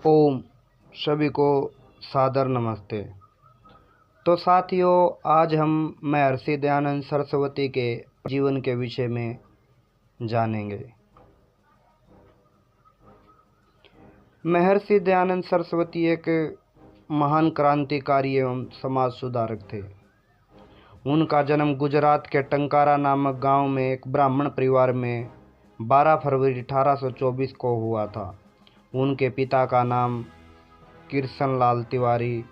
ओम सभी को सादर नमस्ते। तो साथियों, आज हम महर्षि दयानंद सरस्वती के जीवन के विषय में जानेंगे। महर्षि दयानंद सरस्वती एक महान क्रांतिकारी एवं समाज सुधारक थे। उनका जन्म गुजरात के टंकारा नामक गांव में एक ब्राह्मण परिवार में 12 फरवरी 1824 को हुआ था। उनके पिता का नाम कृष्णलाल तिवारी,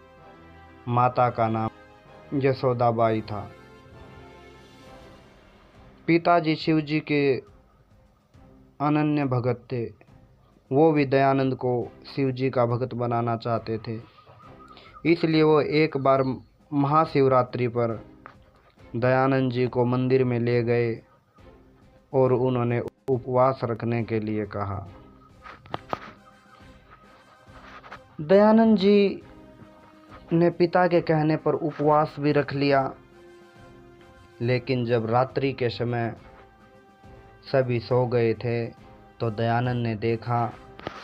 माता का नाम यशोदाबाई था। पिताजी शिवजी के अनन्य भगत थे। वो भी दयानंद को शिवजी का भगत बनाना चाहते थे। इसलिए वो एक बार महाशिवरात्रि पर दयानंद जी को मंदिर में ले गए और उन्होंने उपवास रखने के लिए कहा। दयानंद जी ने पिता के कहने पर उपवास भी रख लिया, लेकिन जब रात्रि के समय सभी सो गए थे तो दयानंद ने देखा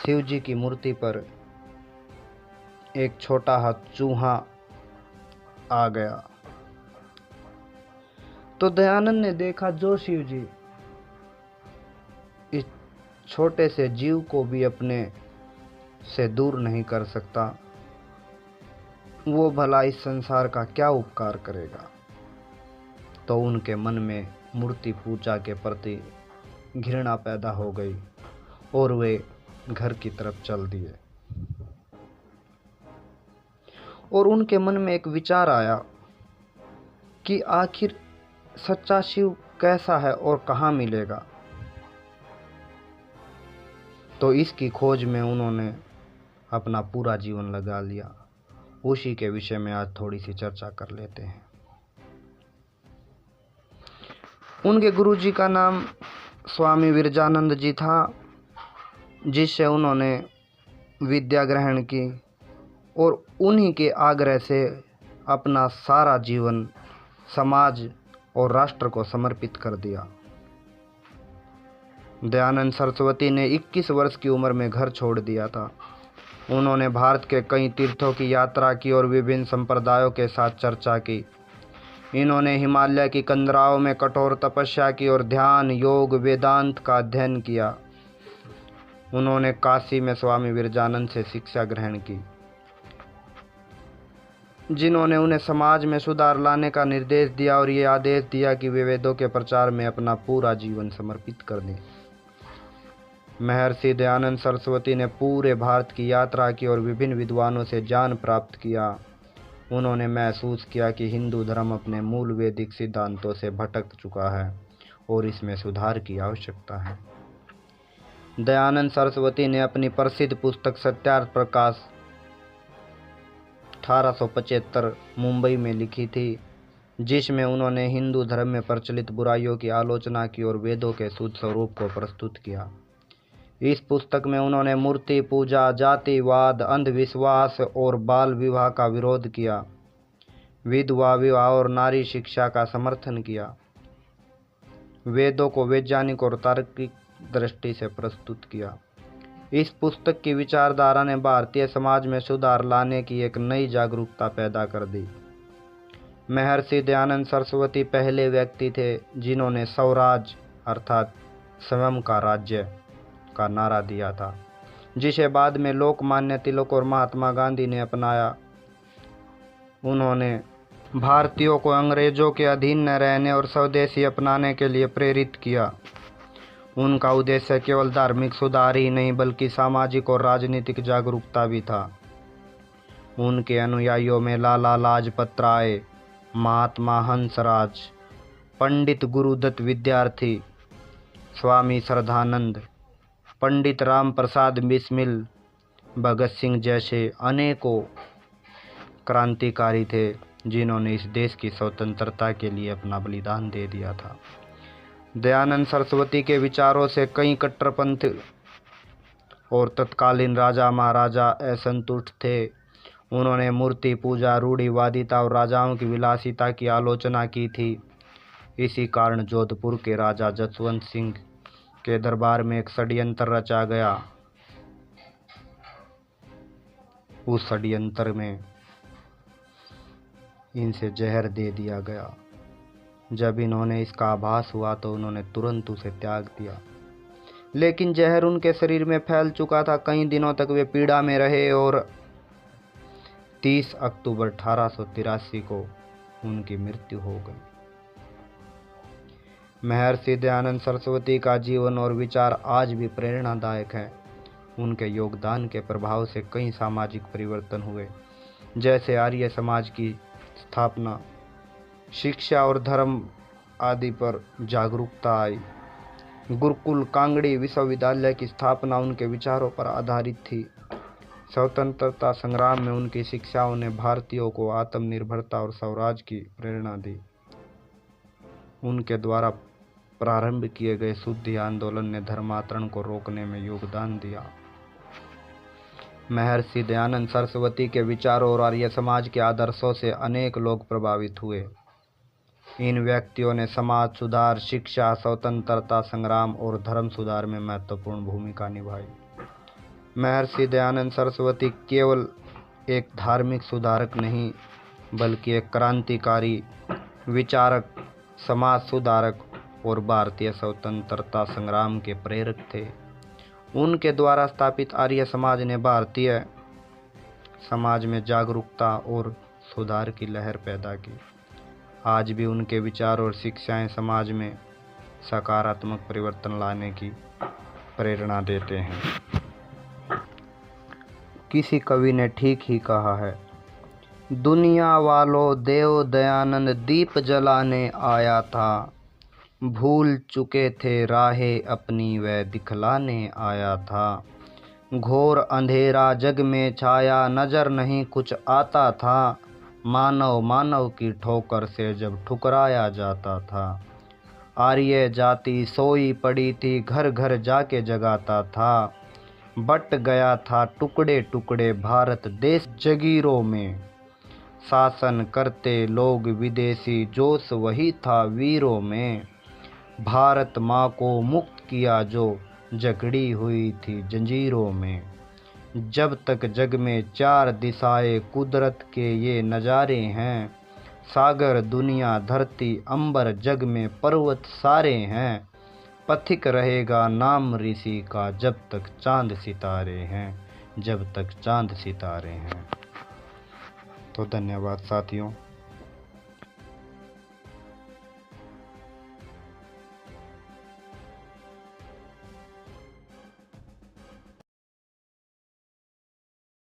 शिव जी की मूर्ति पर एक छोटा हाथ चूहा आ गया। तो दयानंद ने देखा जो शिव जी इस छोटे से जीव को भी अपने से दूर नहीं कर सकता, वो भला इस संसार का क्या उपकार करेगा। तो उनके मन में मूर्ति पूजा के प्रति घृणा पैदा हो गई और वे घर की तरफ चल दिए। और उनके मन में एक विचार आया कि आखिर सच्चा शिव कैसा है और कहाँ मिलेगा। तो इसकी खोज में उन्होंने अपना पूरा जीवन लगा लिया। उसी के विषय में आज थोड़ी सी चर्चा कर लेते हैं। उनके गुरुजी का नाम स्वामी विरजानंद जी था, जिससे उन्होंने विद्या ग्रहण की और उन्हीं के आग्रह से अपना सारा जीवन समाज और राष्ट्र को समर्पित कर दिया। दयानंद सरस्वती ने 21 वर्ष की उम्र में घर छोड़ दिया था। उन्होंने भारत के कई तीर्थों की यात्रा की और विभिन्न संप्रदायों के साथ चर्चा की। इन्होंने हिमालय की कंदराओं में कठोर तपस्या की और ध्यान, योग, वेदांत का अध्ययन किया। उन्होंने काशी में स्वामी विरजानंद से शिक्षा ग्रहण की, जिन्होंने उन्हें समाज में सुधार लाने का निर्देश दिया और ये आदेश दिया कि वे वेदों के प्रचार में अपना पूरा जीवन समर्पित कर दें। महर्षि दयानंद सरस्वती ने पूरे भारत की यात्रा की और विभिन्न विद्वानों से ज्ञान प्राप्त किया। उन्होंने महसूस किया कि हिंदू धर्म अपने मूल वैदिक सिद्धांतों से भटक चुका है और इसमें सुधार की आवश्यकता है। दयानंद सरस्वती ने अपनी प्रसिद्ध पुस्तक सत्यार्थ प्रकाश 1875 मुंबई में लिखी थी, जिसमें उन्होंने हिंदू धर्म में प्रचलित बुराइयों की आलोचना की और वेदों के शुद्ध स्वरूप को प्रस्तुत किया। इस पुस्तक में उन्होंने मूर्ति पूजा, जातिवाद, अंधविश्वास और बाल विवाह का विरोध किया, विधवा विवाह और नारी शिक्षा का समर्थन किया। वेदों को वैज्ञानिक और तार्किक दृष्टि से प्रस्तुत किया। इस पुस्तक की विचारधारा ने भारतीय समाज में सुधार लाने की एक नई जागरूकता पैदा कर दी। महर्षि दयानंद सरस्वती पहले व्यक्ति थे जिन्होंने स्वराज अर्थात स्वयं का राज्य का नारा दिया था, जिसे बाद में लोकमान्य तिलक और महात्मा गांधी ने अपनाया। उन्होंने भारतीयों को अंग्रेजों के अधीन न रहने और स्वदेशी अपनाने के लिए प्रेरित किया। उनका उद्देश्य केवल धार्मिक सुधार ही नहीं बल्कि सामाजिक और राजनीतिक जागरूकता भी था। उनके अनुयायियों में लाला लाजपत राय, महात्मा हंसराज, पंडित गुरुदत्त विद्यार्थी, स्वामी श्रद्धानंद, पंडित राम प्रसाद बिस्मिल, भगत सिंह जैसे अनेकों क्रांतिकारी थे, जिन्होंने इस देश की स्वतंत्रता के लिए अपना बलिदान दे दिया था। दयानंद सरस्वती के विचारों से कई कट्टरपंथ और तत्कालीन राजा महाराजा असंतुष्ट थे। उन्होंने मूर्ति पूजा, रूढ़िवादिता और राजाओं की विलासिता की आलोचना की थी। इसी कारण जोधपुर के राजा जसवंत सिंह के दरबार में एक षड्यंत्र रचा गया उस षड्यंत्र में इनसे जहर दे दिया गया। जब इन्होंने इसका आभास हुआ तो उन्होंने तुरंत उसे त्याग दिया, लेकिन जहर उनके शरीर में फैल चुका था। कई दिनों तक वे पीड़ा में रहे और 30 अक्टूबर 1883 को उनकी मृत्यु हो गई। महर्षि दयानंद सरस्वती का जीवन और विचार आज भी प्रेरणादायक है। उनके योगदान के प्रभाव से कई सामाजिक परिवर्तन हुए, जैसे आर्य समाज की स्थापना, शिक्षा और धर्म आदि पर जागरूकता आई। गुरुकुल कांगड़ी विश्वविद्यालय की स्थापना उनके विचारों पर आधारित थी। स्वतंत्रता संग्राम में उनकी शिक्षाओं ने भारतीयों को आत्मनिर्भरता और स्वराज की प्रेरणा दी। उनके द्वारा प्रारंभ किए गए शुद्धि आंदोलन ने धर्मांतरण को रोकने में योगदान दिया। महर्षि दयानंद सरस्वती के विचारों और आर्य समाज के आदर्शों से अनेक लोग प्रभावित हुए। इन व्यक्तियों ने समाज सुधार, शिक्षा, स्वतंत्रता संग्राम और धर्म सुधार में महत्वपूर्ण भूमिका निभाई। महर्षि दयानंद सरस्वती केवल एक धार्मिक सुधारक नहीं, बल्कि एक क्रांतिकारी विचारक, समाज सुधारक और भारतीय स्वतंत्रता संग्राम के प्रेरक थे। उनके द्वारा स्थापित आर्य समाज ने भारतीय समाज में जागरूकता और सुधार की लहर पैदा की। आज भी उनके विचार और शिक्षाएं समाज में सकारात्मक परिवर्तन लाने की प्रेरणा देते हैं। किसी कवि ने ठीक ही कहा है, दुनिया वालों देव दयानंद दीप जलाने आया था, भूल चुके थे राहें अपनी वह दिखलाने आया था। घोर अंधेरा जग में छाया, नजर नहीं कुछ आता था, मानव मानव की ठोकर से जब ठुकराया जाता था। आर्य जाति सोई पड़ी थी, घर घर जाके जगाता था, बट गया था टुकड़े टुकड़े भारत देश जगीरों में। शासन करते लोग विदेशी, जोश वही था वीरों में। भारत माँ को मुक्त किया जो जकड़ी हुई थी जंजीरों में। जब तक जग में चार दिशाएं कुदरत के ये नज़ारे हैं, सागर दुनिया धरती अंबर जग में पर्वत सारे हैं। पथिक रहेगा नाम ऋषि का जब तक चांद सितारे हैं, जब तक चांद सितारे हैं। तो धन्यवाद साथियों।